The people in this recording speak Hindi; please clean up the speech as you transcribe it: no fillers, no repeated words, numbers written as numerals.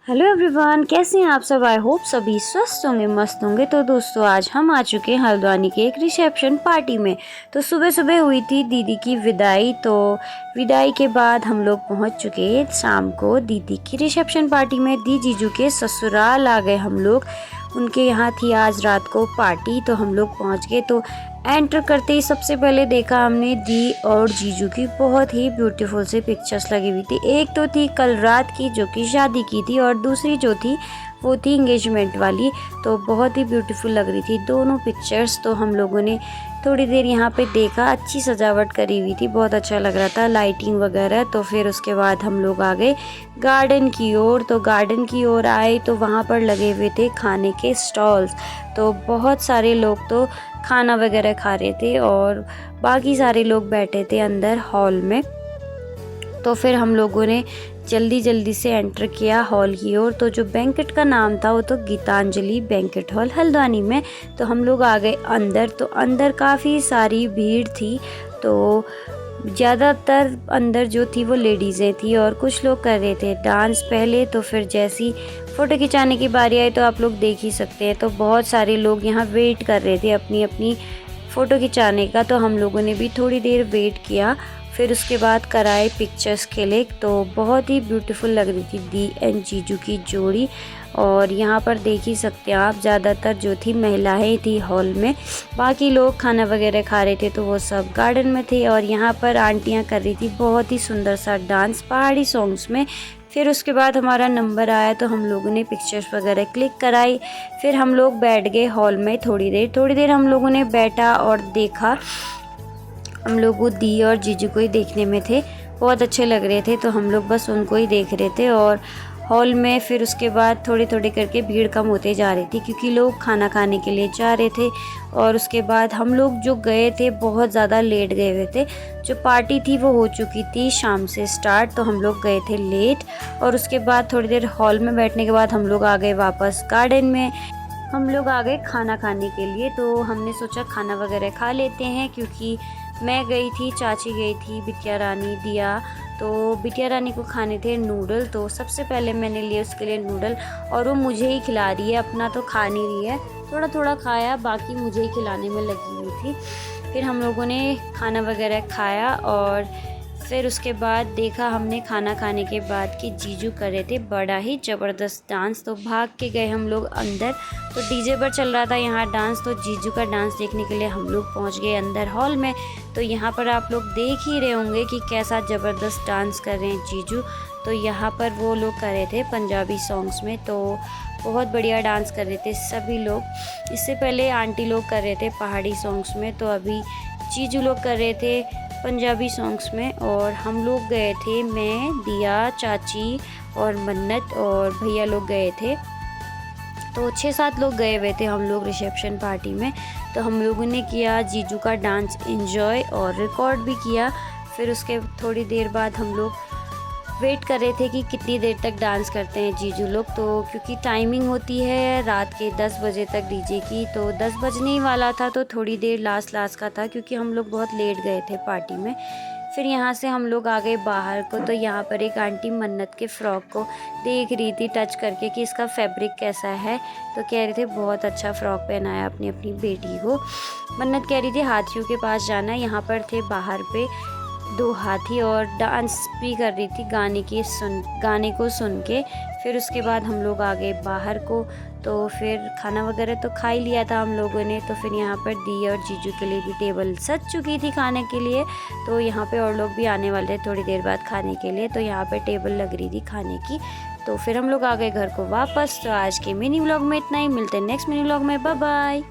हेलो एवरीवन, कैसे हैं आप सब। आई होप सभी स्वस्थ होंगे, मस्त होंगे। तो दोस्तों आज हम आ चुके हैं हल्द्वानी के एक रिसेप्शन पार्टी में। तो सुबह सुबह हुई थी दीदी की विदाई। तो विदाई के बाद हम लोग पहुंच चुके शाम को दीदी की रिसेप्शन पार्टी में। दी जीजू के ससुराल आ गए हम लोग, उनके यहाँ थी आज रात को पार्टी। तो हम लोग पहुँच गए। तो एंटर करते ही सबसे पहले देखा हमने दी और जीजू की बहुत ही ब्यूटीफुल सी पिक्चर्स लगी हुई थी। एक तो थी कल रात की जो कि शादी की थी, और दूसरी जो थी वो थी इंगेजमेंट वाली। तो बहुत ही ब्यूटीफुल लग रही थी दोनों पिक्चर्स। तो हम लोगों ने थोड़ी देर यहाँ पे देखा, अच्छी सजावट करी हुई थी, बहुत अच्छा लग रहा था, लाइटिंग वगैरह। तो फिर उसके बाद हम लोग आ गए गार्डन की ओर। तो गार्डन की ओर आए तो वहाँ पर लगे हुए थे खाने के स्टॉल्स। तो बहुत सारे लोग तो खाना वगैरह खा रहे थे और बाकी सारे लोग बैठे थे अंदर हॉल में। तो फिर हम लोगों ने जल्दी जल्दी से एंटर किया हॉल की ओर। तो जो बैंकेट का नाम था वो तो गीतांजलि बैंकेट हॉल हल्द्वानी में। तो हम लोग आ गए अंदर। तो अंदर काफ़ी सारी भीड़ थी। तो ज़्यादातर अंदर जो थी वो लेडीज़ें थी और कुछ लोग कर रहे थे डांस पहले। तो फिर जैसी फ़ोटो खिंचाने की बारी आई तो आप लोग देख ही सकते हैं। तो बहुत सारे लोग यहाँ वेट कर रहे थे अपनी अपनी फ़ोटो खिंचाने का। तो हम लोगों ने भी थोड़ी देर वेट किया, फिर उसके बाद कराए पिक्चर्स क्लिक। तो बहुत ही ब्यूटीफुल लग रही थी दी एंड जीजू की जोड़ी। और यहाँ पर देख ही सकते हैं आप, ज़्यादातर जो थी महिलाएं थी हॉल में, बाकी लोग खाना वगैरह खा रहे थे तो वो सब गार्डन में थे। और यहाँ पर आंटियाँ कर रही थी बहुत ही सुंदर सा डांस पहाड़ी सॉन्ग्स में। फिर उसके बाद हमारा नंबर आया तो हम लोगों ने पिक्चर्स वगैरह क्लिक कराई। फिर हम लोग बैठ गए हॉल में थोड़ी देर हम लोगों ने बैठा और देखा। हम लोग वो दी और जीजू को ही देखने में थे, बहुत अच्छे लग रहे थे। तो हम लोग बस उनको ही देख रहे थे और हॉल में। फिर उसके बाद थोड़ी थोड़ी करके भीड़ कम होते जा रही थी क्योंकि लोग खाना खाने के लिए जा रहे थे। और उसके बाद हम लोग जो गए थे बहुत ज़्यादा लेट गए हुए थे। जो पार्टी थी वो हो चुकी थी शाम से स्टार्ट, तो हम लोग गए थे लेट। और उसके बाद थोड़ी देर हॉल में बैठने के बाद हम लोग आ गए वापस गार्डन में। हम लोग आ गए खाना खाने के लिए। तो हमने सोचा खाना वगैरह खा लेते हैं, क्योंकि मैं गई थी, चाची गई थी, बिटिया रानी, दिया। तो बिटिया रानी को खाने थे नूडल। तो सबसे पहले मैंने लिए उसके लिए नूडल और वो मुझे ही खिला रही है, अपना तो खा नहीं रही है। थोड़ा थोड़ा खाया, बाकी मुझे ही खिलाने में लगी हुई थी। फिर हम लोगों ने खाना वगैरह खाया और फिर उसके बाद देखा हमने खाना खाने के बाद कि जीजू कर रहे थे बड़ा ही ज़बरदस्त डांस। तो भाग के गए हम लोग अंदर। तो डीजे पर चल रहा था यहाँ डांस। तो जीजू का डांस देखने के लिए हम लोग पहुँच गए अंदर हॉल में। तो यहाँ पर आप लोग देख ही रहे होंगे कि कैसा ज़बरदस्त डांस कर रहे हैं जीजू। तो यहाँ पर वो लोग कर रहे थे पंजाबी सॉन्ग्स में, तो बहुत बढ़िया डांस कर रहे थे सभी लोग। इससे पहले आंटी लोग कर रहे थे पहाड़ी सॉन्ग्स में, तो अभी जीजू लोग कर रहे थे पंजाबी सॉन्ग्स में। और हम लोग गए थे, मैं, दिया, चाची और मन्नत और भैया लोग गए थे। तो 6-7 लोग गए हुए थे हम लोग रिसेप्शन पार्टी में। तो हम लोगों ने किया जीजू का डांस एंजॉय और रिकॉर्ड भी किया। फिर उसके थोड़ी देर बाद हम लोग वेट कर रहे थे कि कितनी देर तक डांस करते हैं जीजू लोग। तो क्योंकि टाइमिंग होती है रात के 10 बजे तक डीजे की, तो 10 बजने ही वाला था। तो थोड़ी देर लास्ट का था क्योंकि हम लोग बहुत लेट गए थे पार्टी में। फिर यहाँ से हम लोग आ गए बाहर को। तो यहाँ पर एक आंटी मन्नत के फ़्रॉक को देख रही थी टच करके कि इसका फैब्रिक कैसा है। तो कह रहे थे बहुत अच्छा फ़्रॉक पहनाया अपनी अपनी बेटी को। मन्नत कह रही थी हाथियों के पास जाना है। यहाँ पर थे बाहर पे 2 हाथी और डांस भी कर रही थी गाने को सुन के। फिर उसके बाद हम लोग आ गए बाहर को। तो फिर खाना वगैरह तो खा ही लिया था हम लोगों ने। तो फिर यहाँ पर दी और जीजू के लिए भी टेबल सज चुकी थी खाने के लिए। तो यहाँ पे और लोग भी आने वाले थे थोड़ी देर बाद खाने के लिए। तो यहाँ पे टेबल लग रही थी खाने की। तो फिर हम लोग आ गए घर को वापस। तो आज के मिनी व्लॉग में इतना ही, मिलते हैं नेक्स्ट मिनी व्लॉग में। Bye bye.